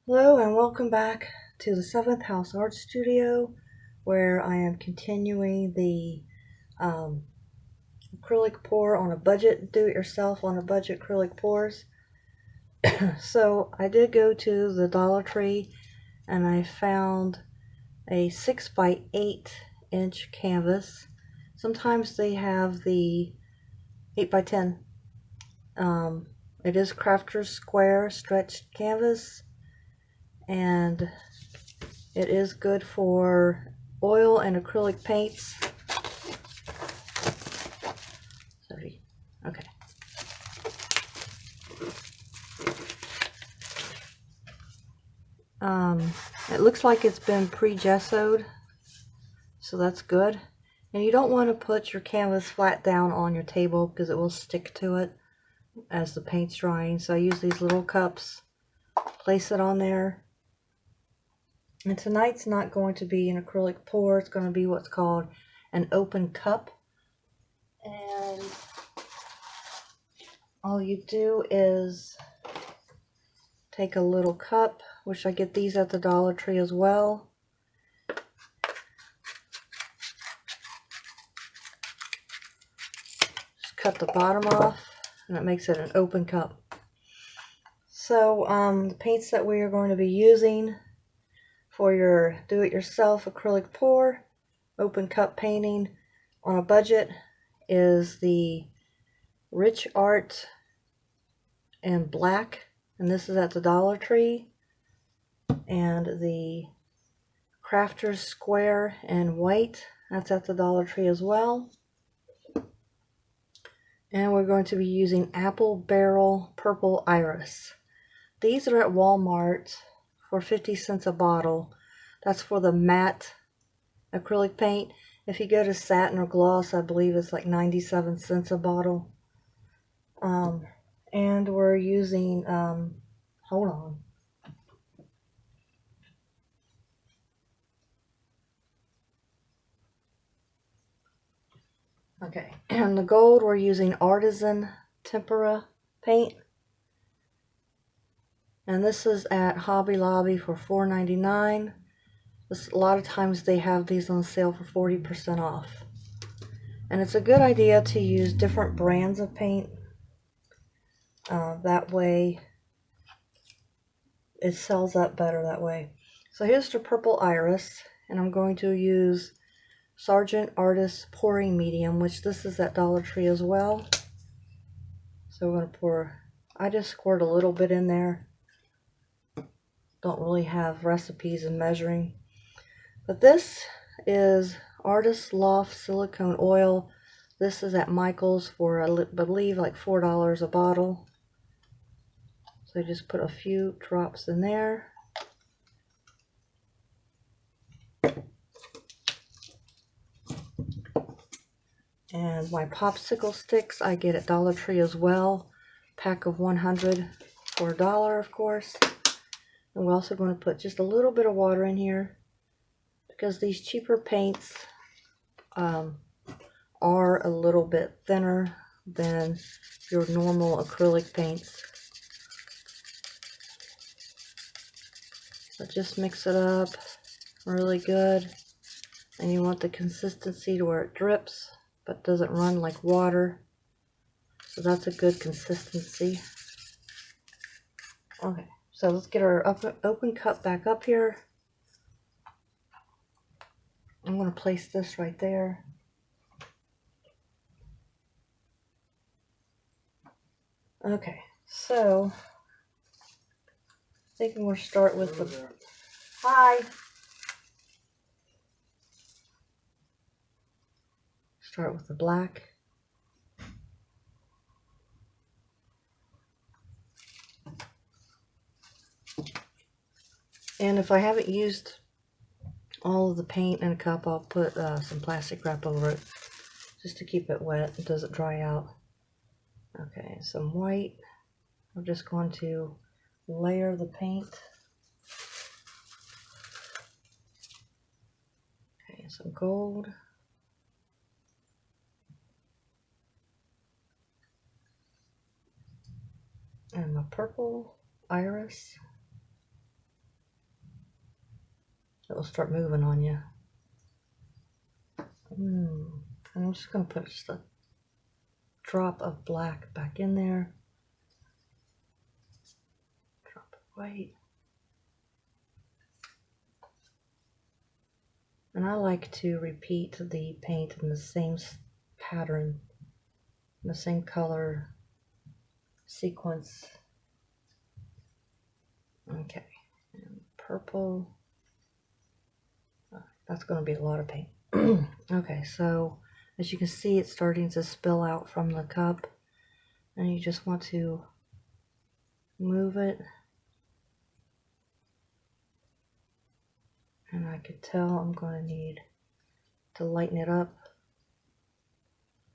Hello and welcome back to the 7th House Art Studio, where I am continuing the acrylic pour on a budget, do-it-yourself on a budget acrylic pours. So I did go to the Dollar Tree and I found a 6 by 8 inch canvas. Sometimes they have the 8 by 10. It is Crafter's Square stretched canvas, and it is good for oil and acrylic paints. Sorry. Okay. It looks like it's been pre-gessoed, so that's good. And you don't want to put your canvas flat down on your table because it will stick to it as the paint's drying. So I use these little cups, place it on there. And tonight's not going to be an acrylic pour, it's going to be what's called an open cup. And all you do is take a little cup, which I get these at the Dollar Tree as well. Just cut the bottom off, and it makes it an open cup. So the paints that we are going to be using for your do-it-yourself acrylic pour, open cup painting on a budget is the Rich Art and Black, and this is at the Dollar Tree, and the Crafter's Square and White, that's at the Dollar Tree as well. And we're going to be using Apple Barrel Purple Iris. These are at Walmart for 50 cents a bottle. That's for the matte acrylic paint. If you go to satin or gloss, I believe it's like 97 cents a bottle. And we're using, hold on. Okay, and the gold, we're using Artisan Tempera paint. And this is at Hobby Lobby for $4.99. A lot of times they have these on sale for 40% off. And it's a good idea to use different brands of paint. That way it sells up better that way. So here's the Purple Iris, and I'm going to use Sargent Artist Pouring Medium, which this is at Dollar Tree as well. So we're going to pour, I just squirt a little bit in there. Don't really have recipes and measuring. But this is Artist Loft Silicone Oil. This is at Michael's for, I believe, like $4 a bottle. So I just put a few drops in there. And my popsicle sticks I get at Dollar Tree as well. Pack of 100 for $1, of course. And we're also going to put just a little bit of water in here, because these cheaper paints are a little bit thinner than your normal acrylic paints. So just mix it up really good, and you want the consistency to where it drips but doesn't run like water. So that's a good consistency. Okay, so let's get our open cup back up here. I'm going to place this right there. Okay, so I think we'll start with the... Hi! Start with the black. And if I haven't used all of the paint in a cup, I'll put some plastic wrap over it just to keep it wet. It doesn't dry out. Okay, some white. I'm just going to layer the paint. Okay, some gold. And the purple iris. It will start moving on you. And I'm just going to put just a drop of black back in there. Drop of white. And I like to repeat the paint in the same pattern, the same color sequence. Okay, and purple. That's going to be a lot of paint. Okay, so as you can see, it's starting to spill out from the cup, and you just want to move it. And I could tell I'm going to need to lighten it up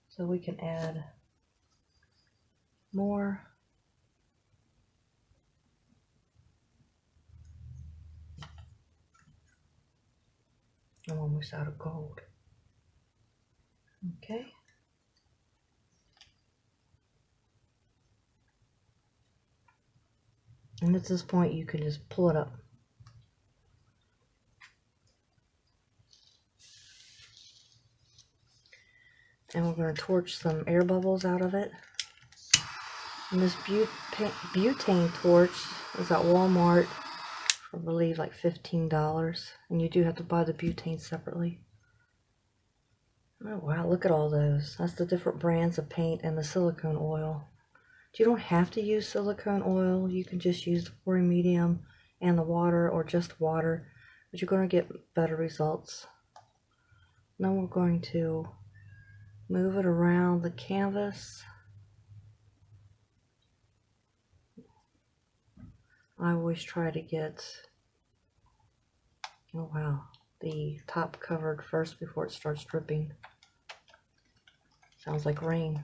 so we can add more. I'm almost out of gold. Okay. And at this point, you can just pull it up. And we're going to torch some air bubbles out of it. And this butane torch is at Walmart for, I believe, like $15. And you do have to buy the butane separately. Oh wow, look at all those. That's the different brands of paint and the silicone oil. You don't have to use silicone oil. You can just use the pouring medium and the water, or just water, but you're going to get better results. Now we're going to move it around the canvas. I always try to get, oh wow, the top covered first before it starts dripping. Sounds like rain.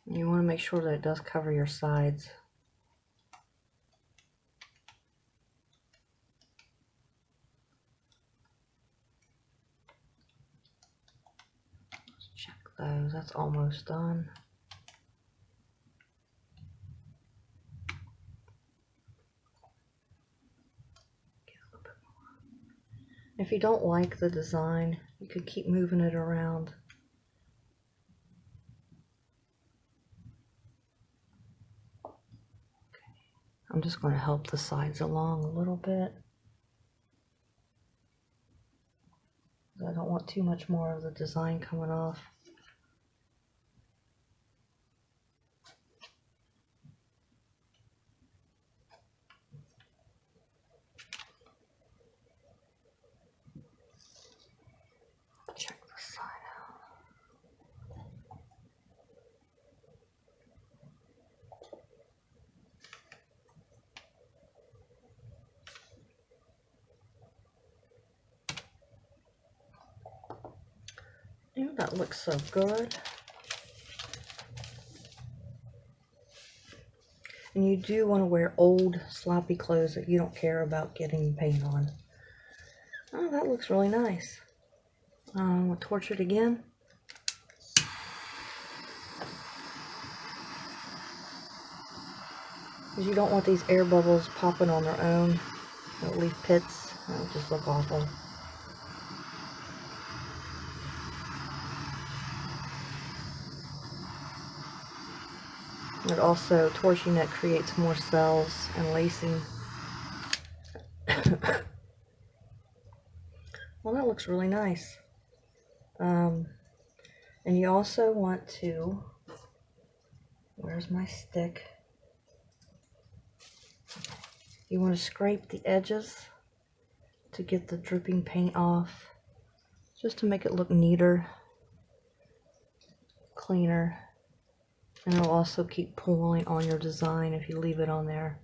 You want to make sure that it does cover your sides. Let's check those. That's almost done. Get a little bit more. If you don't like the design, you could keep moving it around. I'm just going to help the sides along a little bit. I don't want too much more of the design coming off. Check the side out. Yeah, that looks so good. And you do want to wear old, sloppy clothes that you don't care about getting paint on. Oh, that looks really nice. We'll torch it again. Because you don't want these air bubbles popping on their own. It'll leave pits. It'll just look awful. And also, torching it creates more cells and lacing. Well, that looks really nice. And you also want to, where's my stick? You want to scrape the edges to get the dripping paint off, just to make it look neater, cleaner. And it'll also keep pulling on your design if you leave it on there.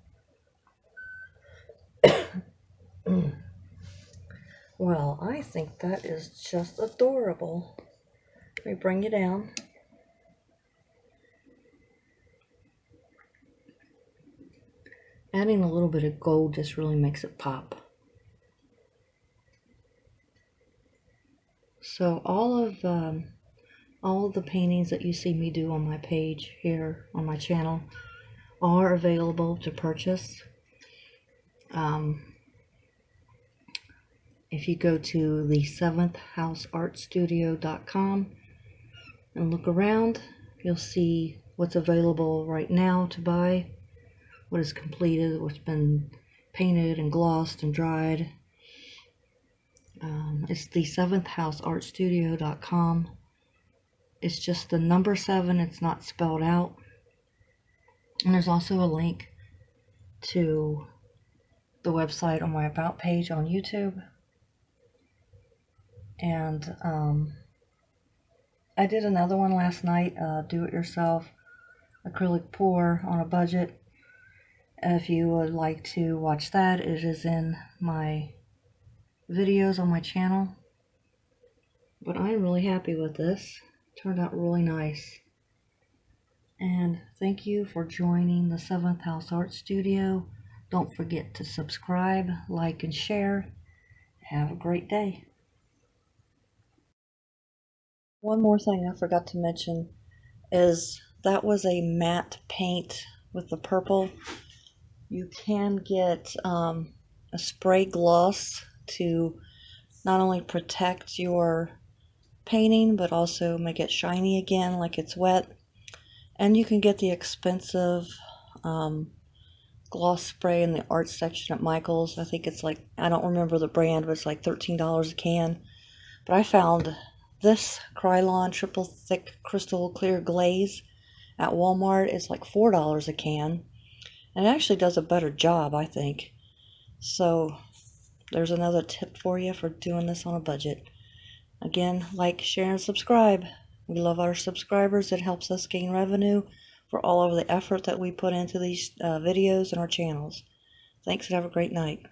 Well, I think that is just adorable. Let me bring you down. Adding a little bit of gold just really makes it pop. So all of All of the paintings that you see me do on my page here on my channel are available to purchase. If you go to the 7thhouseartstudio.com and look around, you'll see what's available right now to buy, what is completed, what's been painted and glossed and dried. It's the 7thhouseartstudio.com. It's just the number 7, it's not spelled out. And there's also a link to the website on my About page on YouTube. And I did another one last night, do-it-yourself acrylic pour on a budget. If you would like to watch that, it is in my videos on my channel. But I'm really happy with this. It turned out really nice. And thank you for joining the 7th House Art Studio. Don't forget to subscribe, like, and share. Have a great day. One more thing I forgot to mention is that was a matte paint with the purple. You can get a spray gloss to not only protect your painting but also make it shiny again like it's wet. And you can get the expensive gloss spray in the art section at Michael's. I think it's like, I don't remember the brand, but it's like $13 a can. But I found this Krylon triple thick crystal clear glaze at Walmart. It's like $4 a can. And it actually does a better job, I think. So there's another tip for you for doing this on a budget. Again, like, share, and subscribe. We love our subscribers. It helps us gain revenue for all of the effort that we put into these videos and our channels. Thanks and have a great night.